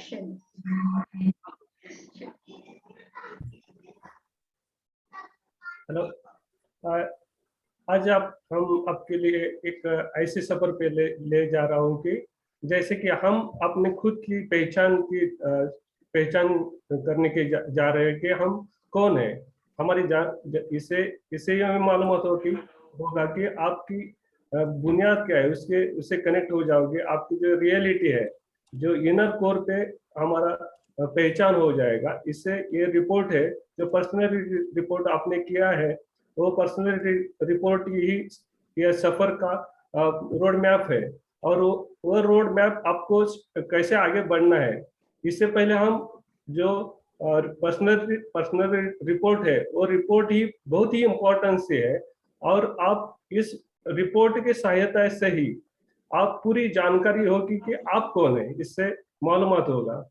questions. Hello, आज हम आपके लिए एक ऐसे सफर पे ले जा रहा हूँ कि जैसे कि हम अपने खुद की पहचान करने के जा रहे हैं कि हम कौन है। हमारी इससे यह मालूम होगा कि आपकी बुनियाद क्या है, उससे कनेक्ट हो जाओगे। आपकी जो रियलिटी है, जो इनर कोर पे हमारा पहचान हो जाएगा। इससे ये रिपोर्ट है, जो पर्सनल रिपोर्ट आपने किया है, वो पर्सनल रिपोर्ट ही ये सफर का रोड मैप है। और वो रोड मैप आपको कैसे आगे बढ़ना है। इससे पहले हम जो पर्सनल रिपोर्ट है, वो रिपोर्ट ही बहुत ही इम्पोर्टेंट से है। और आप इस रिपोर्ट की सहायता से ही आप पूरी जानकारी होगी कि आप कौन है, इससे मालूमात होगा।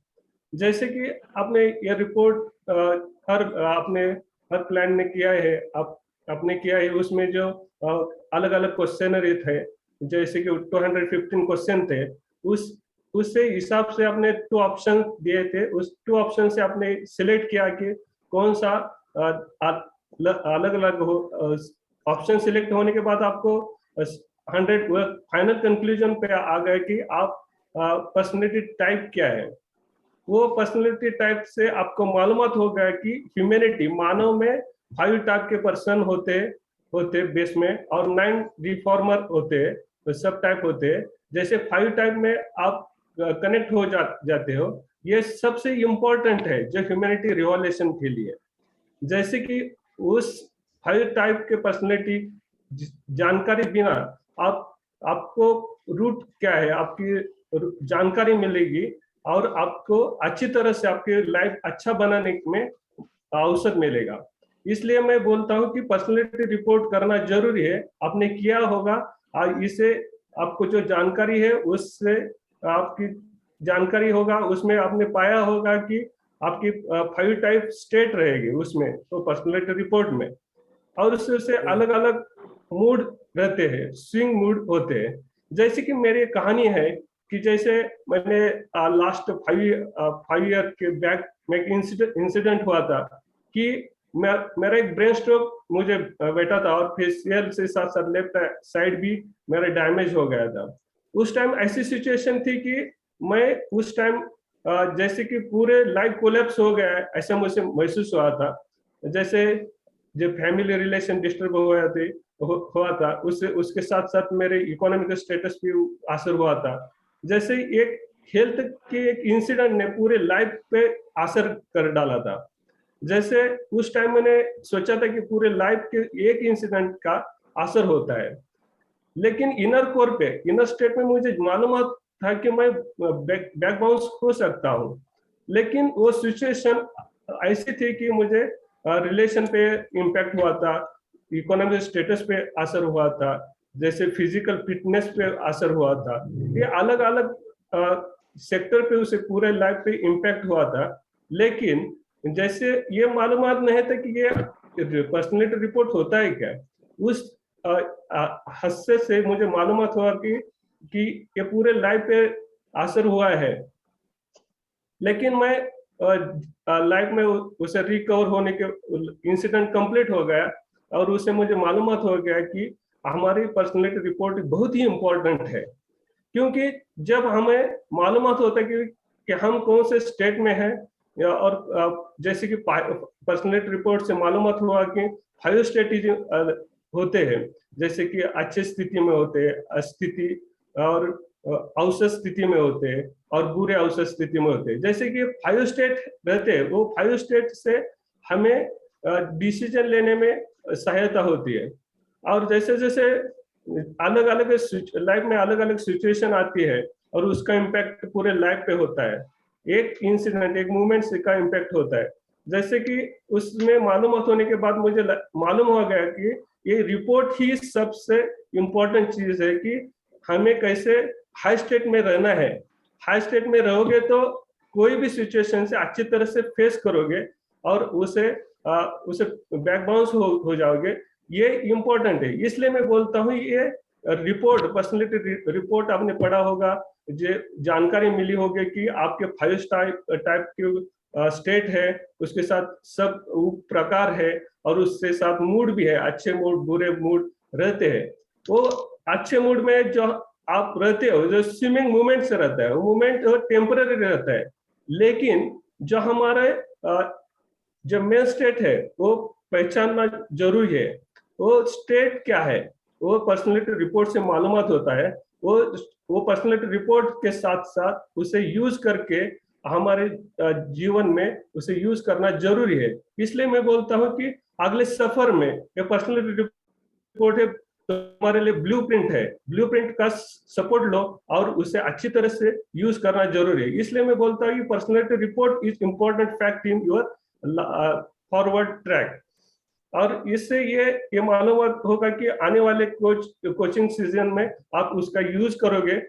जैसे कि आपने ये रिपोर्ट आपने हर प्लान ने किया है, आपने किया है। उसमें जो अलग अलग क्वेश्चनरी थे, जैसे कि 215 क्वेश्चन थे, उससे हिसाब से आपने 2 ऑप्शन दिए थे। उस 2 ऑप्शन से आपने सिलेक्ट किया कि कौन सा अलग अलग ऑप्शन सिलेक्ट होने के बाद आपको 100 फाइनल कंक्लूजन पे आ गए कि आप पर्सनैलिटी टाइप क्या है। वो पर्सनैलिटी टाइप से आपको मालूमात हो गया कि ह्यूमैनिटी, मानव में 5 टाइप के पर्सन होते बेस में, और 9 रिफॉर्मर होते, सब टाइप होते। जैसे 5 टाइप में आप कनेक्ट हो जाते हो। ये सबसे इम्पोर्टेंट है जो ह्यूमैनिटी रिवॉल्यूशन के लिए। जैसे कि उस 5 टाइप के पर्सनैलिटी जानकारी बिना आपको रूट क्या है, आपकी जानकारी मिलेगी और आपको अच्छी तरह से आपकी लाइफ अच्छा बनाने में अवसर मिलेगा। इसलिए मैं बोलता हूं कि पर्सनैलिटी रिपोर्ट करना जरूरी है। आपने किया होगा, और इसे आपको जो जानकारी है उससे आपकी जानकारी होगा, उसमें आपने पाया होगा कि आपकी 5 टाइप स्टेट रहेगी उसमें, तो पर्सनैलिटी रिपोर्ट में। और उससे अलग अलग मूड रहते हैं, स्विंग मूड होते हैं। जैसे कि मेरी कहानी है कि जैसे मैंने लास्ट 5 ईयर के बैक में इंसिडेंट हुआ था कि मेरा एक ब्रेन स्ट्रोक मुझे बैठा था, और फेशियल से साथ साथ लेफ्ट साइड भी मेरा डैमेज हो गया था। उस टाइम ऐसी सिचुएशन थी कि मैं उस टाइम जैसे कि पूरे लाइफ कोलैप्स हो गया है, ऐसा मुझे महसूस हुआ था। जैसे जो फैमिली रिलेशन डिस्टर्ब हुआ था, उसके साथ साथ मेरे इकोनॉमिक स्टेटस भी असर हुआ था। जैसे एक हेल्थ के एक इंसिडेंट ने पूरे लाइफ पे असर कर डाला था। जैसे उस टाइम मैंने सोचा था कि पूरे लाइफ के एक इंसिडेंट का असर होता है, लेकिन इनर कोर पे, इनर स्टेट में मुझे मालूम था कि मैं बैक बाउंस हो सकता हूँ। लेकिन वो सिचुएशन ऐसी थी कि मुझे रिलेशन पे इम्पैक्ट हुआ था, इकोनॉमिक स्टेटस पे असर हुआ था, जैसे फिजिकल फिटनेस पे असर हुआ था। ये अलग अलग सेक्टर पे उसे पूरे लाइफ पे इम्पैक्ट हुआ था। लेकिन जैसे ये मालूमात नहीं था कि ये पर्सनैलिटी रिपोर्ट होता है क्या। उस हादसे से मुझे मालूमात हुआ कि ये पूरे लाइफ पे असर हुआ है। लेकिन मैं लाइफ में उसे रिकवर होने के इंसिडेंट कंप्लीट हो गया, और उससे मुझे मालूमात हो गया कि हमारी पर्सनैलिटी रिपोर्ट बहुत ही इम्पोर्टेंट है। क्योंकि जब हमें मालूमात होता है कि हम कौन से स्टेट में हैं, और जैसे कि पर्सनैलिटी रिपोर्ट से मालूमात हुआ कि 5 स्टेट होते हैं, जैसे कि अच्छी स्थिति में होते हैं, अस्थिति और औसत स्थिति में होते हैं, और बुरे औसत स्थिति में होते हैं। जैसे कि 5 स्टेट रहते हैं, वो 5 स्टेट से हमें डिसीजन लेने में सहायता होती है। और जैसे जैसे अलग अलग लाइफ में अलग अलग सिचुएशन आती है, और उसका इम्पैक्ट पूरे लाइफ पे होता है। एक इंसिडेंट, एक मूवमेंट का इम्पैक्ट होता है। जैसे कि उसमें मालूमात होने के बाद मुझे मालूम हो गया कि ये रिपोर्ट ही सबसे इम्पोर्टेंट चीज है कि हमें कैसे हाई स्टेट में रहना है। हाई स्टेट में रहोगे तो कोई भी सिचुएशन से अच्छी तरह से फेस करोगे, और उसे बैक बाउंस हो जाओगे। ये इम्पोर्टेंट है। इसलिए मैं बोलता हूँ ये रिपोर्ट, पर्सनैलिटी रिपोर्ट आपने पढ़ा होगा, जो जानकारी मिली होगी कि आपके 5 टाइप के स्टेट है, उसके साथ सब प्रकार है, और उसके साथ मूड भी है, अच्छे मूड बुरे मूड रहते हैं। वो अच्छे मूड में जो आप रहते हो, जो स्विमिंग मूवमेंट से रहता है, वो मूवमेंट टेम्पररी रहता है, लेकिन जो हमारे जो मेन स्टेट है वो पहचानना जरूरी है। वो स्टेट क्या है, वो पर्सनैलिटी रिपोर्ट से मालूमात होता है। वो पर्सनैलिटी रिपोर्ट के साथ साथ उसे यूज करके हमारे जीवन में उसे यूज करना जरूरी है। इसलिए मैं बोलता हूँ कि अगले सफर में ये पर्सनैलिटी रिपोर्ट है, तो हमारे लिए ब्लूप्रिंट है, ब्लूप्रिंट का सपोर्ट लो और उसे अच्छी तरह से यूज करना जरूरी है। इसलिए मैं बोलता हूँ कि personality report is important fact in your forward track. और इससे ये मालूम होगा कि आने वाले कोचिंग सीजन में आप उसका यूज करोगे।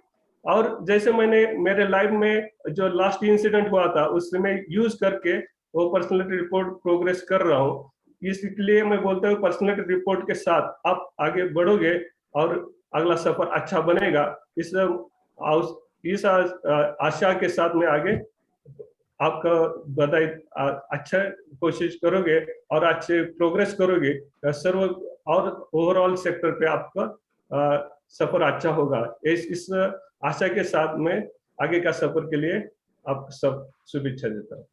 और जैसे मैंने मेरे लाइफ में जो लास्ट इंसिडेंट हुआ था, उससे मैं यूज करके वो पर्सनैलिटी रिपोर्ट प्रोग्रेस कर रहा हूँ। इसलिए मैं बोलता हूँ पर्सनैलिटी रिपोर्ट के साथ आप आगे बढ़ोगे और अगला सफर अच्छा बनेगा। इस आशा के साथ मैं आगे आपका बधाई, अच्छा कोशिश करोगे और अच्छे प्रोग्रेस करोगे सर्व, और ओवरऑल सेक्टर पे आपका सफर अच्छा होगा। इस आशा के साथ मैं आगे का सफर के लिए आप सब शुभेच्छा देता हूँ।